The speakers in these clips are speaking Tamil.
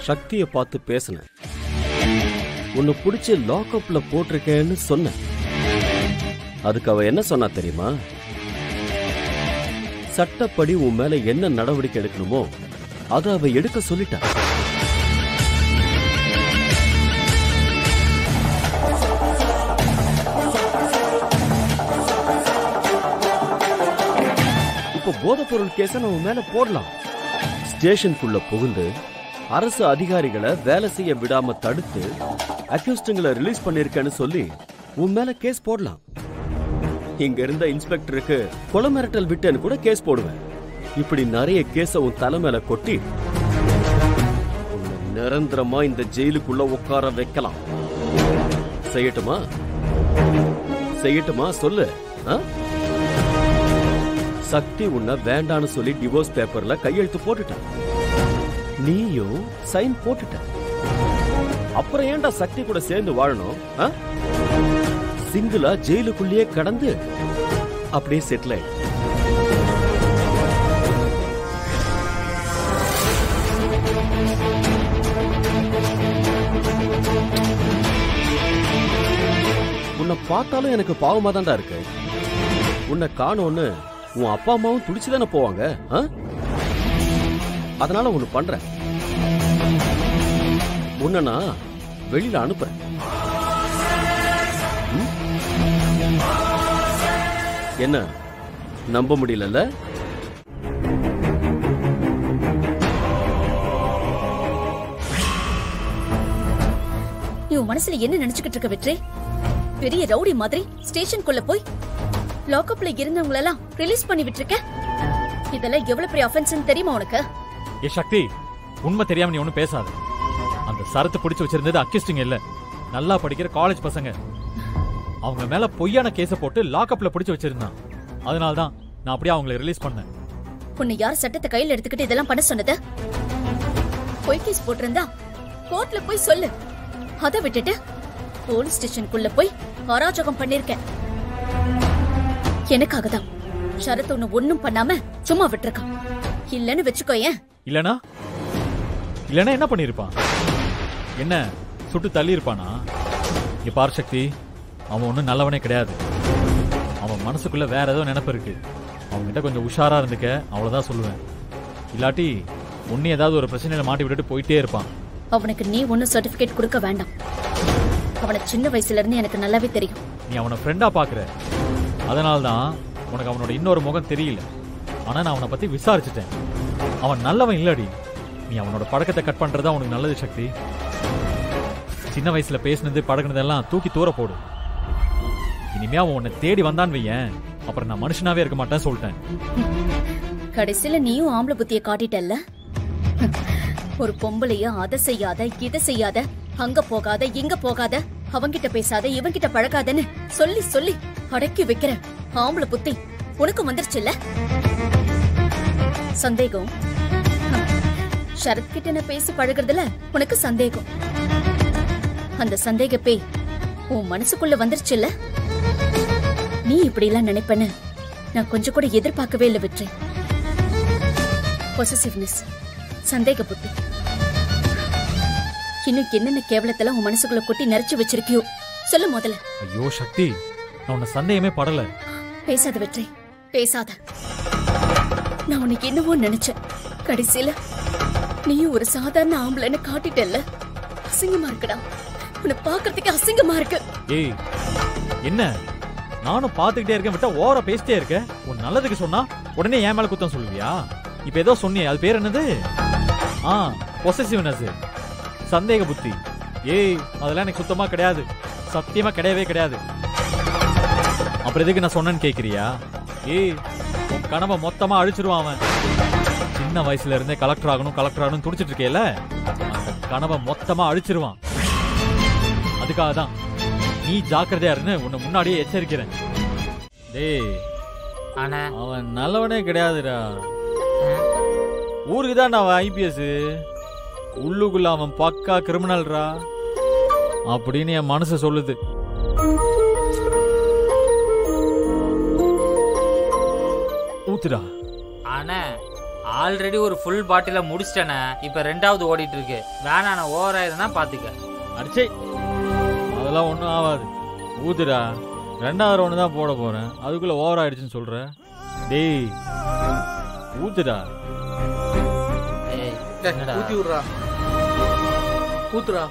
சக்தியை பார்த்து பேசினேன். உன்னை பிடிச்சி லாக்அப்ல போட்டிருக்கேன்னு சொன்ன. அதுக்கு அவ என்ன சொன்னா தெரியுமா? சட்டப்படி உன் மேல என்ன நடவடிக்கை எடுக்கணுமோ அதை அவ எடுக்க சொல்லிட்டா. இப்ப போதைப் பொருள் கேஸ நம்ம மேல போடலாம். ஸ்டேஷனுக்குள்ள புகுந்து அரசு அதிகாரிகளை வேலை செய்ய விடாம தடுத்து அக்யூஸ்டுங்களை ரிலீஸ் பண்ணிருக்கேன்னு சொல்லி உன் மேல கேஸ் போடலாம். இங்க இருந்த இன்ஸ்பெக்டருக்கு கொலை மிரட்டல் விட்டேன்னு கூட கேஸ் போடுவேன். இப்படி நிறைய கேஸ உன் தலை மேல கொட்டி நிரந்தரமா இந்த ஜெயிலுக்குள்ள உட்கார வைக்கலாம். செய்யட்டுமா? செய்யட்டுமா சொல்லு. சக்தி உன்னை வேண்டான்னு சொல்லி டிவோர்ஸ் பேப்பர்ல கையெழுத்து போட்டுட்ட. நீயும் சைன் போட்டுட்ட. அப்புறம் ஏன்டா சக்தி கூட சேர்ந்து வாழணும்? சிங்கிளா ஜெயிலுக்குள்ளேயே கடந்து அப்படியே செட்டில் ஆயிடு. உன்னை பார்த்தாலும் எனக்கு பாவமா தான்டா இருக்கு. உன்னை காணோன்னு உன் அப்பா அம்மாவும் துடிச்சுதானே போவாங்க. அதனால ஒண்ணு பண்றேன், உன்னை நான் வெளியில அனுப்புறேன். என்ன நம்ப முடியல? நீ உன் மனசுல என்ன நினைச்சுக்கிட்டு இருக்க வெற்றி? பெரிய ரவுடி மாதிரி ஸ்டேஷனுக்குள்ள போய் லாக்அப்ல இருந்தவங்க எல்லாம் ரிலீஸ் பண்ணி விட்டுருக்க. இதெல்லாம் எவ்வளவு பெரிய ஆஃபென்ஸ் தெரியுமா உனக்கு? ஏ சக்தி, உண்மை தெரியாம நீ ஒன்னும் பேசாத. அந்த சரத்தை பிடிச்சு வச்சிருந்தது அக்யூஸ்டிங் இல்ல, நல்லா படிக்கிற காலேஜ் பசங்க. அவங்க மேல பொய்யான கேஸ போட்டு லாக்அப்ல பிடிச்சு வச்சிருந்தான். அதனாலதான் நான் அப்படியே அவங்களை ரிலீஸ் பண்ணேன். உன்னை யார் சட்டத்தை கையில எடுத்துக்கிட்டு இதெல்லாம் பண்ண சொன்னது? பொய் கேஸ் போட்டிருந்தா கோர்ட்ல போய் சொல்லு. அதை விட்டுட்டு போலீஸ் ஸ்டேஷனுக்குள்ள போய் அராஜகம் பண்ணிருக்கேன். எனக்காக தான் சரத் ஒண்ணு ஒண்ணும் பண்ணாம சும்மா விட்டுருக்கான். இல்லன்னு வச்சுக்கோயேன். இல்லனா என்ன பண்ணிருப்பான்? என்ன சுட்டு தள்ளி இருப்பானா? இங்க பார் சக்தி, அவன் ஒன்னும் நல்லவனே கிடையாது. அவன் மனசுக்குள்ள வேற ஏதோ நினைப்பு இருக்கு. அவன்கிட்ட கொஞ்சம் உஷாரா இருந்துக்க, அவ்வளவுதான் சொல்லுவேன். இல்லாட்டி ஒன்னு ஏதாவது ஒரு பிரச்சனையில மாட்டி விட்டுட்டு போயிட்டே இருப்பான். அவனுக்கு நீ ஒன்னும் சர்டிபிகேட் கொடுக்க வேண்டாம். அவனை சின்ன வயசுல இருந்து எனக்கு நல்லாவே தெரியும். நீ அவனை ஃப்ரெண்டா பாக்குற, அதனால்தான் உனக்கு அவனோட இன்னொரு முகம் தெரியல. ஆனா நான் அவனை பத்தி விசாரிச்சுட்டேன். அவன் நல்லவன் இல்லடி. நீ அவனோட பழக்கத்தை கட் பண்றதா உனக்கு நல்லது சக்தி. சின்ன வயசுல பேசினது பழகினதெல்லாம் தூக்கி தூர போடு. இனிமே அவன் உன்னை தேடி வந்தான்னு வையேன், அப்புறம் நான் மனுஷனாவே இருக்க மாட்டேன்னு சொல்லிட்டேன். கடைசியில நீயும் ஆம்பளை புத்திய காட்டிட்டல்ல. ஒரு பொம்பளைய அதை செய்யாத இதை செய்யாத, அங்க போகாத இங்க போகாத, அவங்கிட்ட பேசாத இவங்கிட்ட பழகாதன்னு சொல்லி சொல்லி அடக்கி வைக்கிற ஆம்பளை புத்தி உனக்கு வந்துருச்சுல்ல. சந்தேகம் சரத் கிட்ட பேசி பழகுறதுல உனக்கு சந்தேகம். அந்த சந்தேக பேய் உன் மனசுக்குள்ள வந்துருச்சுல்ல. நீ இப்படி எல்லாம் நினைப்பேன்னு நான் கொஞ்சம் கூட எதிர்பார்க்கவே இல்லை வெற்றி. பொசசிவ்னஸ், சந்தேக புத்தி, இன்னும் என்னென்ன கேவலத்தெல்லாம் உன் மனசுக்குள்ள கொட்டி நிறைச்சு வச்சிருக்கியோ சொல்ல முதல்ல. ஐயோ சக்தி, நான் உன்னை சந்தேகமே படல. பேசாத வெற்றி, பேசாத. நான் உனக்கு என்னவோ நினைச்சேன். கடைசியில நீயும் ஒரு சாதாரண ஆம்பளைன்னு காட்டிட்டல்ல. அசிங்கமா இருக்குடா, உன்னை பாக்குறதுக்கு அசிங்கமா இருக்கு. ஏய் என்ன, நானும் பாத்துக்கிட்டே இருக்கேன், விட்டா ஓவரா பேசிட்டே இருக்க. உன் நல்லதுக்கு சொன்னா உடனே என் மேல குத்தம் சொல்லுவியா? இப்ப ஏதோ சொன்னியே, அது பேர் என்னது? பொசசிவ்னஸ், சந்தேக புத்தி. ஏய் அதெல்லாம் எனக்கு சுத்தமா கிடையாது, சத்தியமா கிடையவே கிடையாது. அப்புறம் எதுக்கு நான் சொன்னேன்னு கேக்குறியா? ஏய் உன் கனவை மொத்தமா அழிச்சிருவான் அவன். சின்ன வயசுல இருந்தே கலெக்டர் ஆகணும் துடிச்சிட்டு இருக்கேல, அந்த கனவை மொத்தமா அழிச்சிருவான். அதுக்காக தான் நீ ஜாக்கிரதையா இருந்து உன்னை முன்னாடியே எச்சரிக்கிறேன். டேய் அவன் நல்லவனே கிடையாதுடா. ஊருக்கு தான் அவன் ஐபிஎஸ், உள்ளுக்குள்ள அவன் பக்கா கிரிமினல்ரா அப்படின்னு என் மனசு சொல்லுது. ஊத்துடா. அண்ணா ஆல்ரெடி ஒரு ஃபுல் பாட்டில முடிச்சிட்டேனே. இப்ப 2வது ஓடிட்டு இருக்கு. வேணாண்ணா, ஓவர் ஆயிருந்தா பாத்துக்க. அடிச்சே, அதெல்லாம் ஒன்றும் ஆகாது. ஊத்துடா, 2வது ரவுண்டு தான் போட போறேன், அதுக்குள்ள ஓவர் ஆயிடுச்சுன்னு சொல்ற. டேய் ஊத்துடா. ஊத்தி விடுறா, ஊத்துறா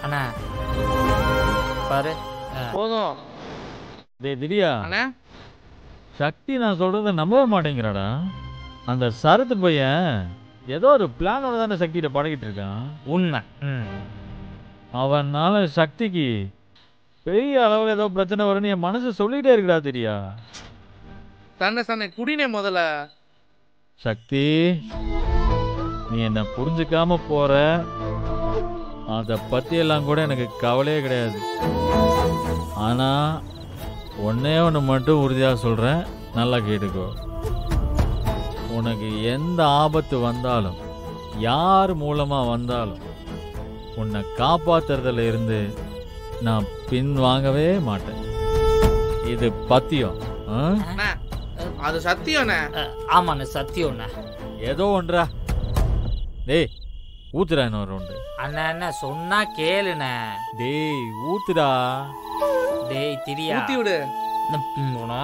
அண்ணா பாரு போதும். டேய் திவ்யா, அண்ணா சக்தி நான் சொல்றத நம்பவே மாட்டேங்கிறாடா. அந்த சரத்து பையன் ஏதோ ஒரு பிளானோட தானே சக்திகிட்ட பழகிட்டு இருக்கான். உண்மை. அவனால சக்திக்கு பெரிய அளவில் ஏதோ பிரச்சனை வரும்னு என் மனசு சொல்லிட்டே இருக்குடா தெரியா. சண்டை குடினே முதல்ல. சக்தி, நீ என்ன புரிஞ்சுக்காம போற, அதை பத்தி எல்லாம் கூட எனக்கு கவலையே கிடையாது. ஆனா ஒன்னே ஒன்று மட்டும் உறுதியாக சொல்றேன், நல்லா கேட்டுக்கோ. உனக்கு எந்த ஆபத்து வந்தாலும், யார் மூலமா வந்தாலும், உன்னை காப்பாத்துறதுல இருந்து நான் பின் வாங்கவே மாட்டேன். இது பத்தியம். அது சத்தியம். ஆமாண்ண, சத்தியம்ண்ணா. ஏதோ ஒன்றா. டேய் ஊத்துடா, இன்னொரு ரவுண்டு. அண்ணா என்ன சொன்னா கேளுண்ணே. டேய் ஊத்துடா. டேய் திரியா, ஊத்தி விடு. போனா